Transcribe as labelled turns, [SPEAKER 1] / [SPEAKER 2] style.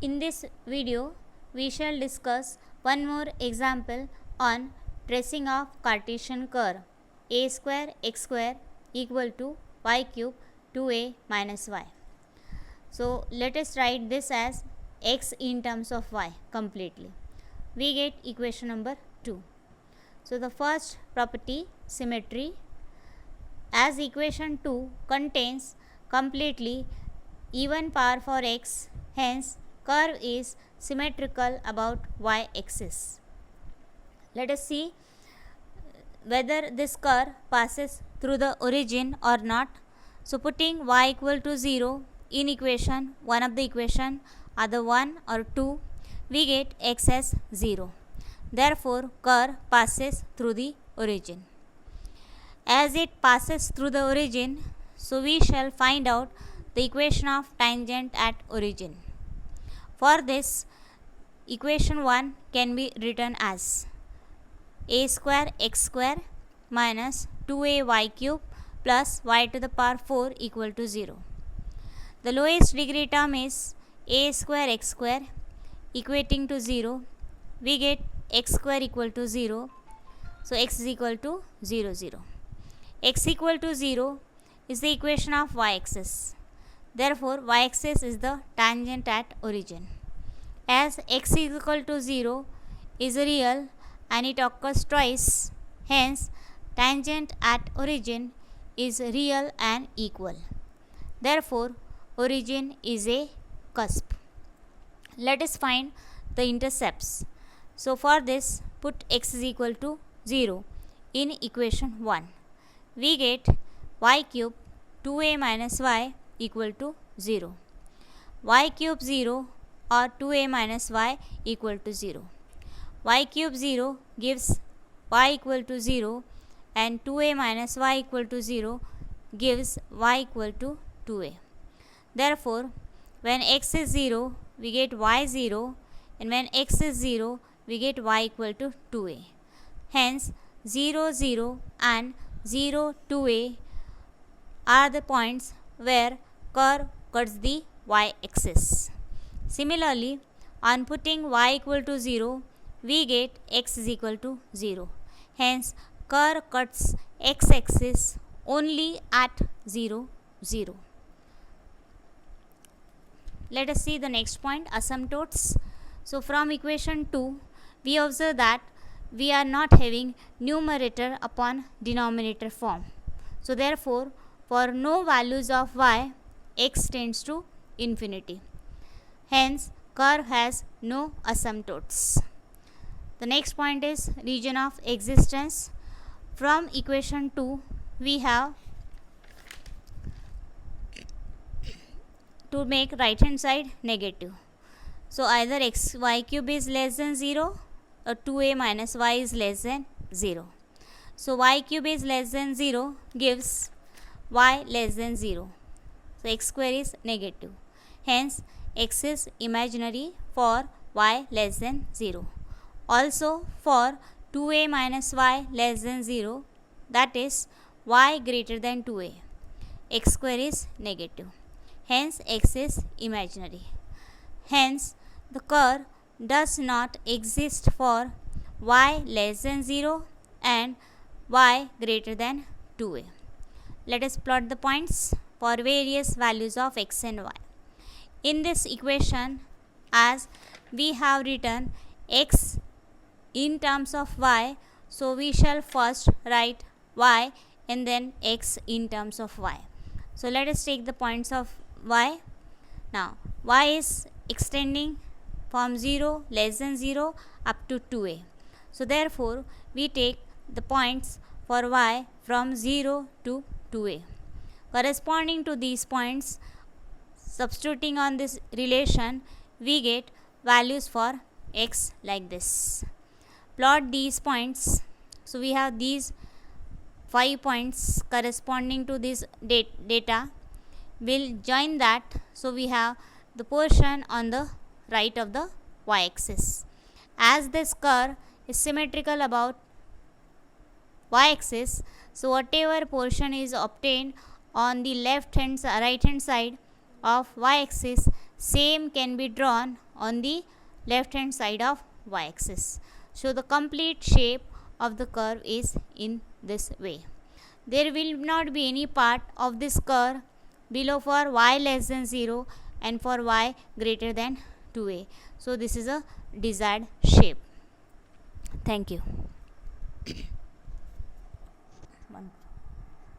[SPEAKER 1] In this video, we shall discuss one more example on tracing of Cartesian curve a square x square equal to y cube 2a minus y. So let us write this as x in terms of y completely. We get equation number 2. So the first property, symmetry, as equation 2 contains completely even power for x, hence curve is symmetrical about y axis. Let us see whether this curve passes through the origin or not. So putting y equal to 0 in equation, one of the equation, either 1 or 2, we get x as 0. Therefore curve passes through the origin. As it passes through the origin, so we shall find out the equation of tangent at origin. For this, equation 1 can be written as a square x square minus 2ay cube plus y to the power 4 equal to 0. The lowest degree term is a square x square equating to 0. We get x square equal to 0. So x is equal to 0, 0. X equal to 0 is the equation of y-axis. Therefore, y-axis is the tangent at origin. As x is equal to 0 is real and it occurs twice, hence tangent at origin is real and equal. Therefore, origin is a cusp. Let us find the intercepts. So for this, put x is equal to 0 in equation 1. We get y cube 2a minus y equal to 0. Y cube 0 or 2a minus y equal to 0. Y cube 0 gives y equal to 0 and 2a minus y equal to 0 gives y equal to 2a. Therefore, when x is 0, we get y 0, and when x is 0, we get y equal to 2a. Hence, 0, 0 and 0, 2a are the points where curve cuts the y-axis. Similarly, on putting y equal to 0, we get x is equal to 0. Hence, curve cuts x-axis only at 0, 0. Let us see the next point, asymptotes. So from equation 2, we observe that we are not having numerator upon denominator form. So therefore, for no values of y, x tends to infinity. Hence, curve has no asymptotes. The next point is region of existence. From equation 2, we have to make right hand side negative. So either y cube is less than 0 or 2a minus y is less than 0. So y cube is less than 0 gives y less than 0. So x square is negative. Hence x is imaginary for y less than 0. Also for 2a minus y less than 0, that is y greater than 2a, x square is negative. Hence x is imaginary. Hence the curve does not exist for y less than 0 and y greater than 2a. Let us plot the points for various values of x and y. In this equation, as we have written x in terms of y, so we shall first write y and then x in terms of y. So let us take the points of y. Now y is extending from 0 less than 0 up to 2a. So therefore we take the points for y from 0 to 2a. Corresponding to these points, substituting on this relation, we get values for x like this. Plot these points. So we have these 5 points corresponding to this data. We'll join that. So we have the portion on the right of the y-axis. As this curve is symmetrical about y-axis, so whatever portion is obtained on the right hand side of y-axis same can be drawn on the left hand side of y-axis. So the complete shape of the curve is in this way. There will not be any part of this curve below for y less than 0 and for y greater than 2a. So this is a desired shape. Thank you.